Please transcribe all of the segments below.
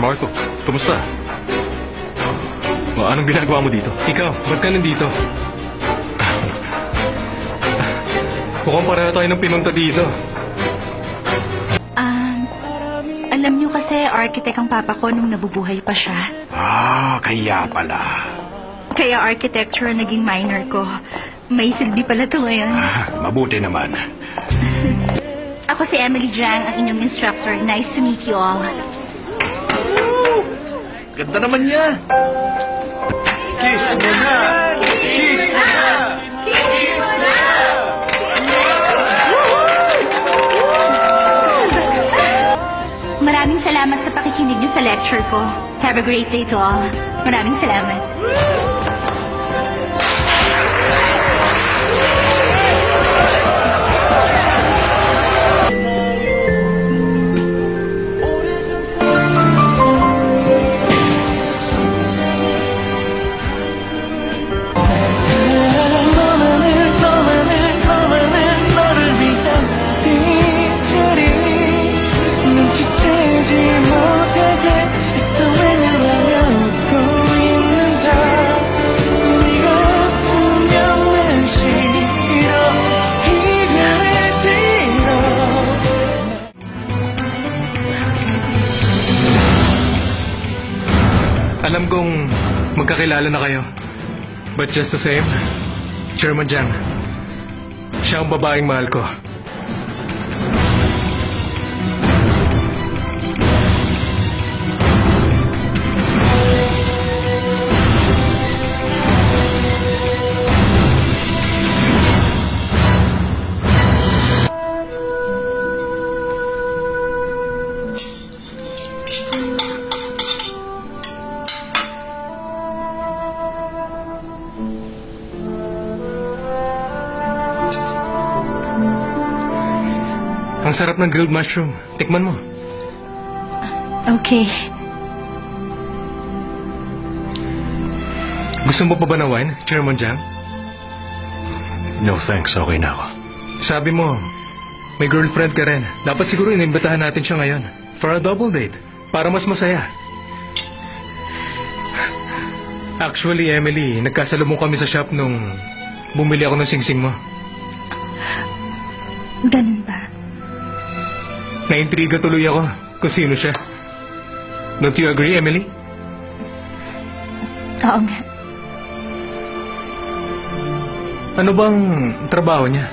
Marco, kumusta? Anong ginagawa mo dito? Ikaw, ba't ka nandito? Mukhang pareho tayo ng pinunta dito. Alam niyo kasi architect ang papa ko nung nabubuhay pa siya. Kaya pala. Kaya architecture naging minor ko. May silbi pala to ngayon. Mabuti naman. Ako si Emily Jang, ang inyong instructor. Nice to meet you all. Ganda naman niya. Kiss mo na! Kiss mo na! Kiss mo na! Maraming salamat sa pakikinig niyo sa lecture ko. Have a great day to all. Maraming salamat. Alam kong magkakilala na kayo. But just the same, Chairman Jang, siya ang babaeng mahal ko. Ang sarap ng grilled mushroom. Tikman mo. Okay. Gusto mo pa ba ng wine, Chairman Jang? No thanks, okay na ako. Sabi mo, may girlfriend ka rin. Dapat siguro inimbitahan natin siya ngayon. For a double date. Para mas masaya. Actually, Emily, nagkasalubong kami sa shop nung bumili ako ng singsing mo. Ganun ba? Naintriga tuloy ako kung sino siya. Don't you agree, Emily? Oo nga. Ano bang trabaho niya?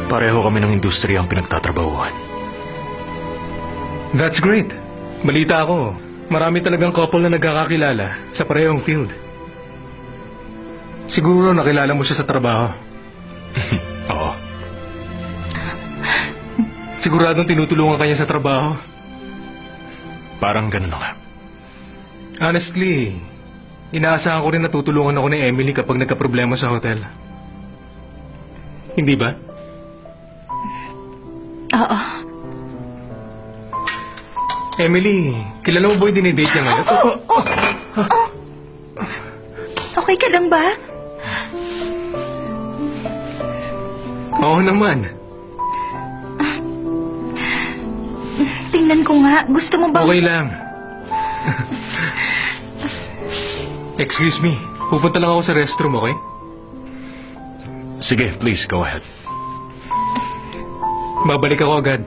Pareho kami ng industriya ang pinagtatrabahuhan. That's great. Balita ako, marami talagang couple na nagkakakilala sa parehong field. Siguro nakilala mo siya sa trabaho. Oo. Siguradong tinutulungan kanya sa trabaho. Parang ganun na nga. Honestly, inaasahan ko rin na tutulungan ako ni Emily kapag nagka-problema sa hotel. Hindi ba? Oo. Emily, kilala mo ba yung dinidate niya ngayon? Okay ka lang ba? Oo naman. Tingnan ko nga. Gusto mo ba? Okay lang. Excuse me. Pupunta lang ako sa restroom, okay? Sige, please, go ahead. Babalik ako agad.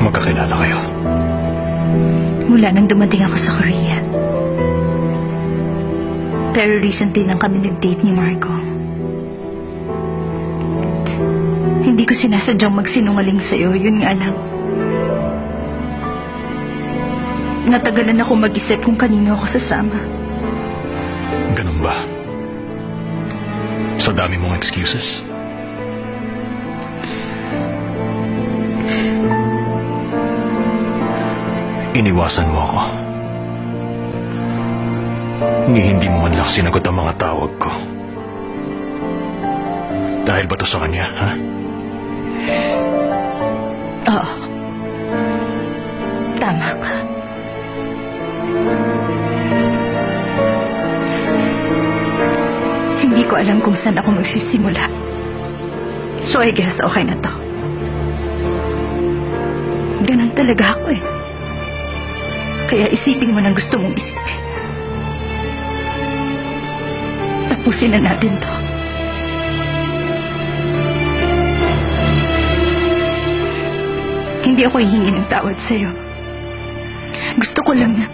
Magkakilala kayo. Mula nang dumating ako sa Korea. Pero recently lang kami nag-date ni Marco. Hindi ko sinasadyang magsinungaling sa'yo, yun nga lang. Natagalan ako mag-isip kung kanino ako sasama. Ganun ba? Sa dami mong excuses? Iniwasan mo ako. Hindi mo man lang sinagot ang mga tawag ko. Dahil ba to sa kanya, ha? Oo. Tama ka. Hindi ko alam kung saan ako magsisimula. So I guess okay na to. Ganun talaga ako eh. Kaya isipin mo ng gusto mong isipin. Tapusin na natin to. Hindi ako hihingi ng tawad sa'yo. Gusto ko lang na...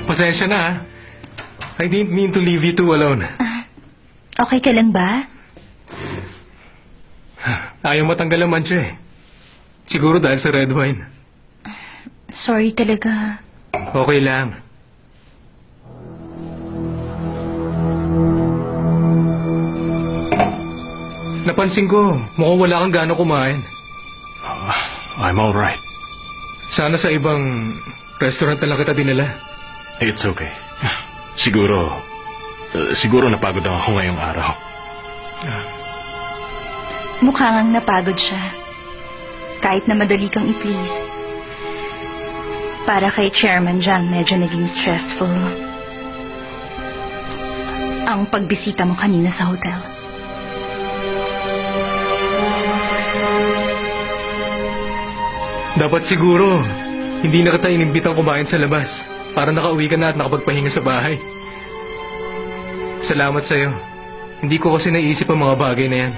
Pasensya na, ha? I didn't mean to leave you two alone. Okay ka lang ba? Ayaw matanggal ang mancha eh. Siguro dahil sa red wine. Sorry talaga. Okay lang. Napansin ko, mukhang wala kang gaano kumain. I'm alright. Sana sa ibang restaurant na lang kita dinala. It's okay. Siguro napagod lang ako ngayong araw. Mukha ngang napagod siya. Kahit na madali kang i-please. Para kay Chairman Jiang, medyo naging stressful ang pagbisita mo kanina sa hotel. Dapat siguro, hindi na kita inimbitang kumain sa labas para nakauwi ka na at nakapagpahinga sa bahay. Salamat sa'yo. Hindi ko kasi naisip ang mga bagay na yan.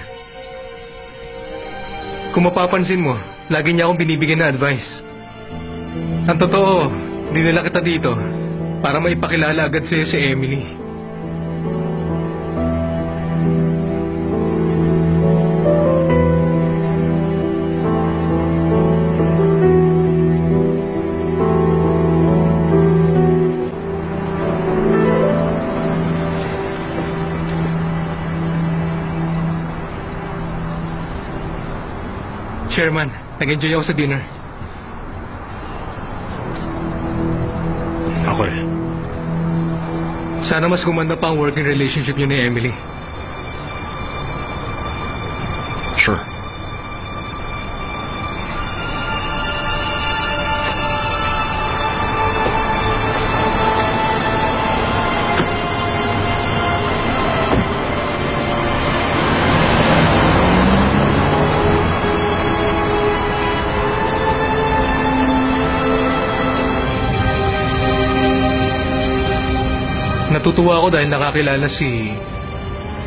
Kung mapapansin mo, lagi niya akong binibigyan na advice. Ang totoo, dinala kita dito para maipakilala agad sa'yo si Emily. Chairman, nag-enjoy ako sa dinner. Ako rin. Sana mas gumanda pa ang working relationship niyo ni Emily. Sure. Natutuwa ako dahil nakakilala si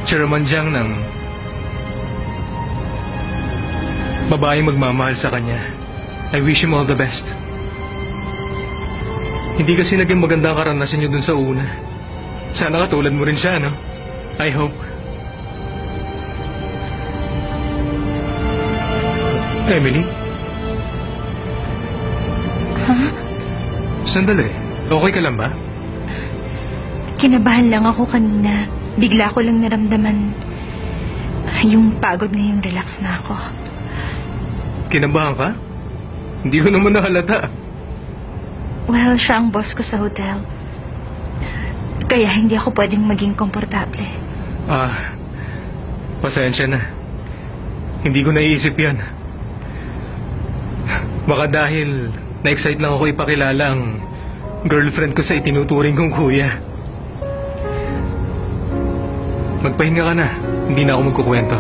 Chairman Jiang ng babaeng magmamahal sa kanya. I wish him all the best. Hindi kasi naging magandang karanasan niyo dun sa una. Sana katulad mo rin siya, no? I hope. Emily? Huh? Sandali. Okay ka lang ba? Kinabahan lang ako kanina. Bigla ko lang naramdaman yung pagod ngayong relax na ako. Kinabahan ka? Hindi ko naman nahalata. Well, siya ang boss ko sa hotel. Kaya hindi ako pwedeng maging komportable. Pasensya na. Hindi ko naiisip yan. Baka dahil na-excite lang ako ipakilala ang girlfriend ko sa itinuturing kong kuya. Magpahinga ka na. Hindi na ako magkukwento.